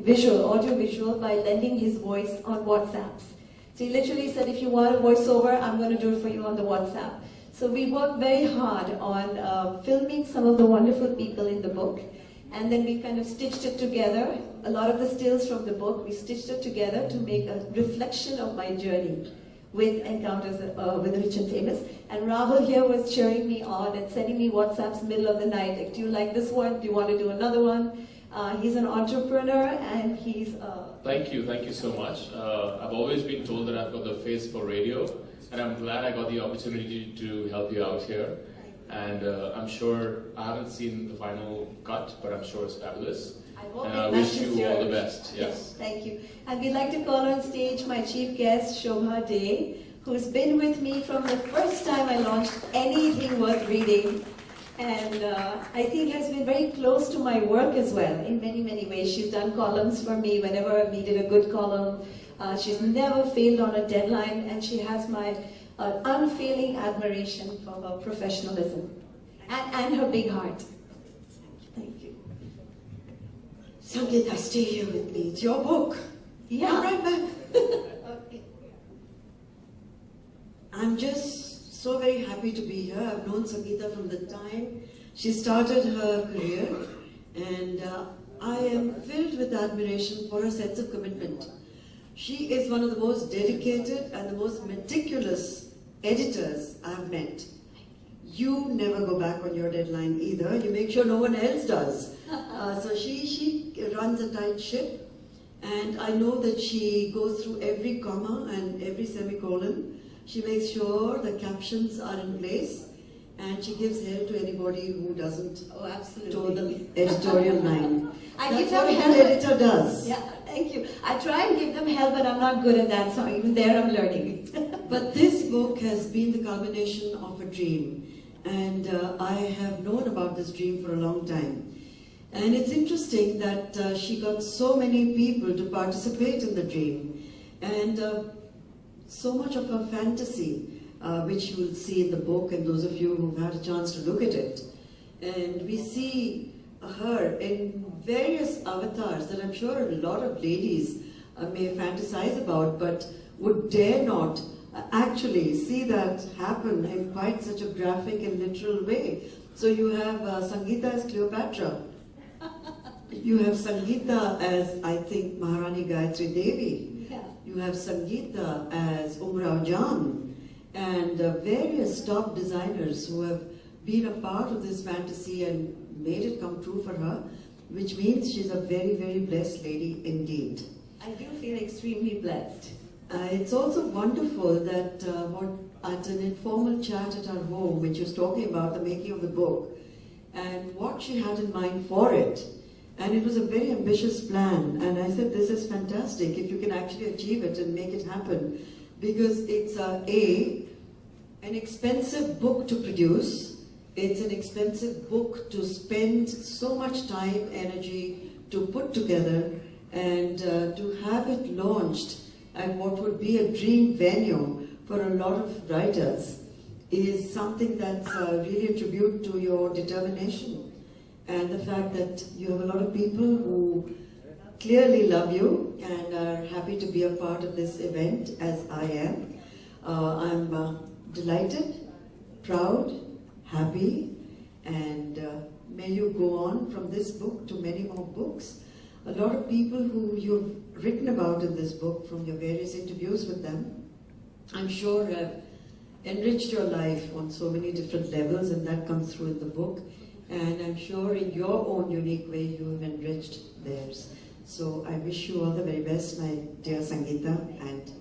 visual, audio-visual, by lending his voice on WhatsApps. So he literally said, if you want a voiceover, I'm going to do it for you on the WhatsApp. So we worked very hard on filming some of the wonderful people in the book, and then we kind of stitched it together. A lot of the stills from the book, we stitched it together to make a reflection of my journey with Encounters with the Rich and Famous. And Rahul here was cheering me on and sending me WhatsApps middle of the night, like, do you like this one? Do you want to do another one? He's an entrepreneur, and he's... Thank you so much. I've always been told that I've got the face for radio, and I'm glad I got the opportunity to help you out here. And I'm sure, I haven't seen the final cut, but I'm sure it's fabulous. And I wish you all the best. Yes. Thank you. And we'd like to call on stage my chief guest, Shobha Dey, who's been with me from the first time I launched anything worth reading. And I think has been very close to my work as well in many, many ways. She's done columns for me whenever I've needed a good column. She's never failed on a deadline, and she has my unfailing admiration for her professionalism and her big heart. Thank you. Sangeeta, stay here with me. It's your book. Yeah. I'm right back. Okay. I'm just so very happy to be here. I've known Sangeeta from the time she started her career, and I am filled with admiration for her sense of commitment. She is one of the most dedicated and the most meticulous editors I've met. You never go back on your deadline either. You make sure no one else does. So she runs a tight ship, and I know that she goes through every comma and every semicolon. She makes sure the captions are in place, and she gives help to anybody who doesn't toe the editorial line. That's what a good editor does. Yeah, thank you. I try and give them help, but I'm not good at that, so even there I'm learning. But this book has been the culmination of a dream, and I have known about this dream for a long time. And it's interesting that she got so many people to participate in the dream, and so much of her fantasy, which you will see in the book, and those of you who've had a chance to look at it. And we see her in various avatars that I'm sure a lot of ladies may fantasize about, but would dare not actually see that happen in quite such a graphic and literal way. So you have Sangeeta as Cleopatra. You have Sangeeta as, I think, Maharani Gayatri Devi. Yeah. You have Sangeeta as Umrao Jan, and various top designers who have been a part of this fantasy and made it come true for her, which means she's a very, very blessed lady indeed. I do feel extremely blessed. It's also wonderful that at an informal chat at our home, when she was talking about the making of the book and what she had in mind for it, and it was a very ambitious plan, and I said, this is fantastic if you can actually achieve it and make it happen, because it's an expensive book to produce. It's an expensive book to spend so much time, energy to put together, and to have it launched at what would be a dream venue for a lot of writers is something that's really a tribute to your determination, and the fact that you have a lot of people who clearly love you and are happy to be a part of this event, as I am. I'm delighted, proud, happy, and may you go on from this book to many more books. A lot of people who you've written about in this book from your various interviews with them, I'm sure have enriched your life on so many different levels, and that comes through in the book. And I'm sure in your own unique way you have enriched theirs. So I wish you all the very best, my dear Sangeeta, and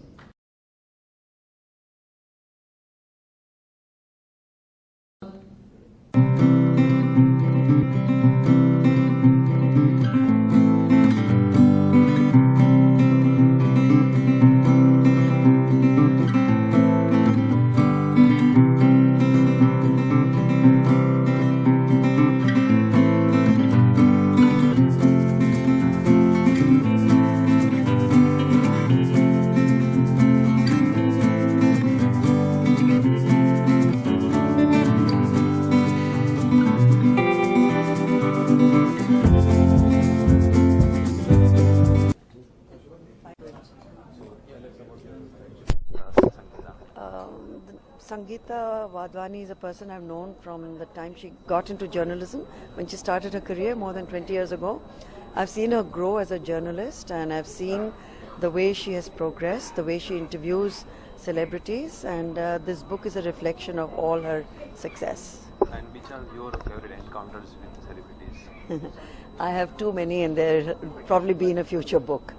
Sangeeta Wadhwani is a person I've known from the time she got into journalism, when she started her career more than 20 years ago. I've seen her grow as a journalist, and I've seen the way she has progressed, the way she interviews celebrities, and this book is a reflection of all her success. And which are your favorite encounters with celebrities? I have too many, and there'll probably be in a future book.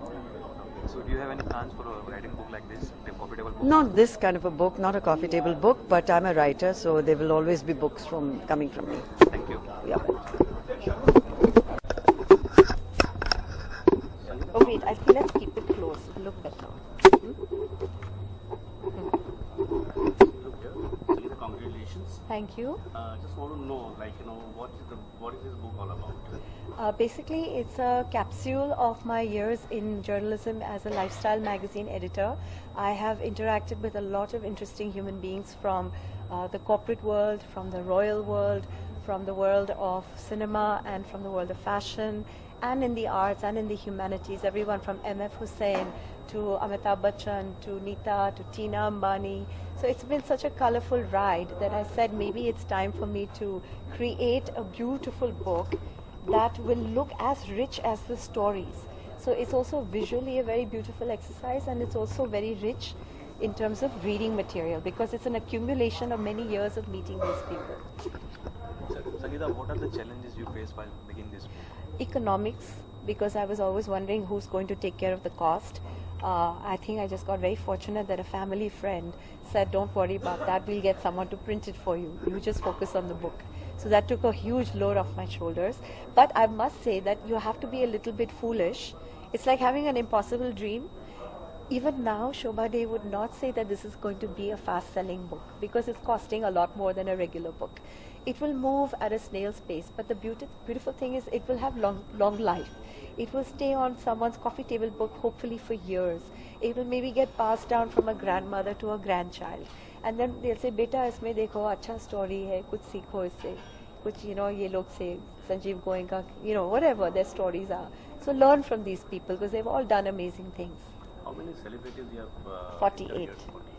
So do you have any plans for writing a book like this, a coffee table book? Not this kind of a book, not a coffee table book, but I'm a writer, so there will always be books coming from me. Thank you. Yeah. Oh wait, I feel let's keep it close. It'll look better. Sangeeta, congratulations. Thank you. Just want to know, what is this book all about? Basically, it's a capsule of my years in journalism as a lifestyle magazine editor. I have interacted with a lot of interesting human beings from the corporate world, from the royal world, from the world of cinema, and from the world of fashion, and in the arts and in the humanities. Everyone from M.F. Hussain to Amitabh Bachchan to Neeta to Tina Ambani. So it's been such a colorful ride that I said maybe it's time for me to create a beautiful book that will look as rich as the stories. So it's also visually a very beautiful exercise, and it's also very rich in terms of reading material, because it's an accumulation of many years of meeting these people. Sangeeta, what are the challenges you face while making this book? Economics, because I was always wondering who's going to take care of the cost. I think I just got very fortunate that a family friend said, don't worry about that, we'll get someone to print it for you. You just focus on the book. So that took a huge load off my shoulders. But I must say that you have to be a little bit foolish. It's like having an impossible dream. Even now, Shobha Day would not say that this is going to be a fast-selling book, because it's costing a lot more than a regular book. It will move at a snail's pace, but the beautiful thing is it will have long life. It will stay on someone's coffee table book, hopefully for years. It will maybe get passed down from a grandmother to a grandchild. And then they'll say, beta, isme dekho, acha story hai, kuch sikho isse. Kuch, ye log say, Sanjeev Goenka, whatever their stories are. So learn from these people, because they've all done amazing things. How many celebrities you have? 48. interviewed?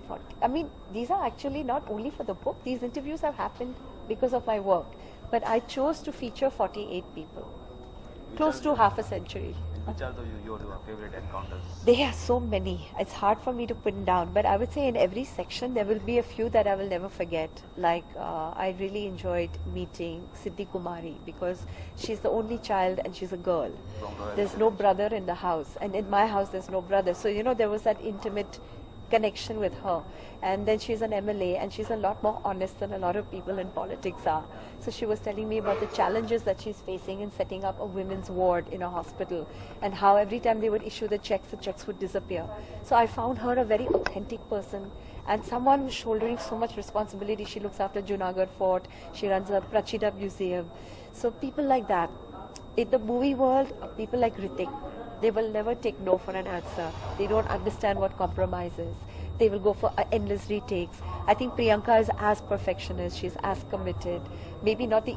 40. I mean, these are actually not only for the book. These interviews have happened because of my work. But I chose to feature 48 people. Close to half a century. And which are your favorite encounters? There are so many. It's hard for me to put down. But I would say in every section there will be a few that I will never forget. Like I really enjoyed meeting Siddhi Kumari, because she's the only child and she's a girl. There's no brother in the house. And in my house there's no brother. So, there was that intimate connection with her. And then she's an MLA, and she's a lot more honest than a lot of people in politics are. So she was telling me about the challenges that she's facing in setting up a women's ward in a hospital, and how every time they would issue the checks would disappear. So I found her a very authentic person, and someone who's shouldering so much responsibility. She looks after Junagadh Fort, she runs a Prachida Museum. So people like that. In the movie world, people like Hrithik, they will never take no for an answer. They don't understand what compromise is. They will go for endless retakes. I think Priyanka is as perfectionist. She's as committed. Maybe not the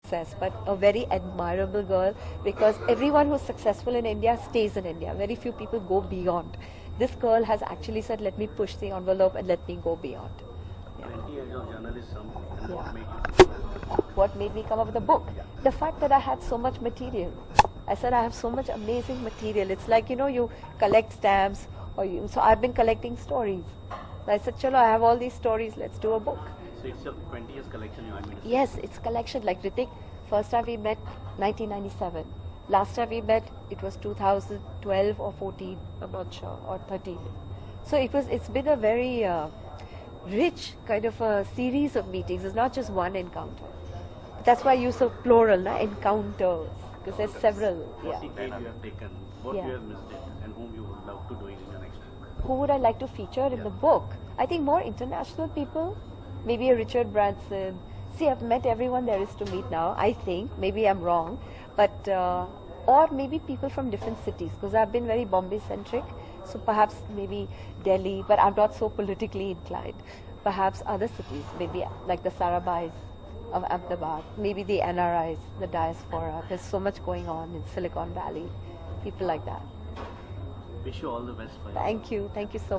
success, but a very admirable girl, because everyone who's successful in India stays in India. Very few people go beyond. This girl has actually said, let me push the envelope and let me go beyond. 20 years of journalism, and what Yeah. made you? What made me come up with the book? The fact that I had so much material. I said I have so much amazing material. It's like, you collect stamps, so I've been collecting stories. So I said, chalo, I have all these stories, let's do a book. So it's your 20 years collection, I mean. Yes, it's collection. Like Hrithik, first time we met, 1997. Last time we met, it was 2012 or 14, I'm not sure, or 13. So it's been a very rich kind of a series of meetings. It's not just one encounter. That's why I use a plural, encounters, because there's several. Yeah. 48 you have taken. What Yeah. you have missed it, and whom you would love to do it in your next book? Who would I like to feature in the book? I think more international people, maybe a Richard Branson. See, I've met everyone there is to meet now, I think. Maybe I'm wrong. But, or maybe people from different cities, because I've been very Bombay-centric. So perhaps maybe Delhi, but I'm not so politically inclined. Perhaps other cities, maybe like the Sarabais of Ahmedabad, maybe the NRIs, the diaspora. There's so much going on in Silicon Valley. People like that. Wish you all the best for your Thank you so much.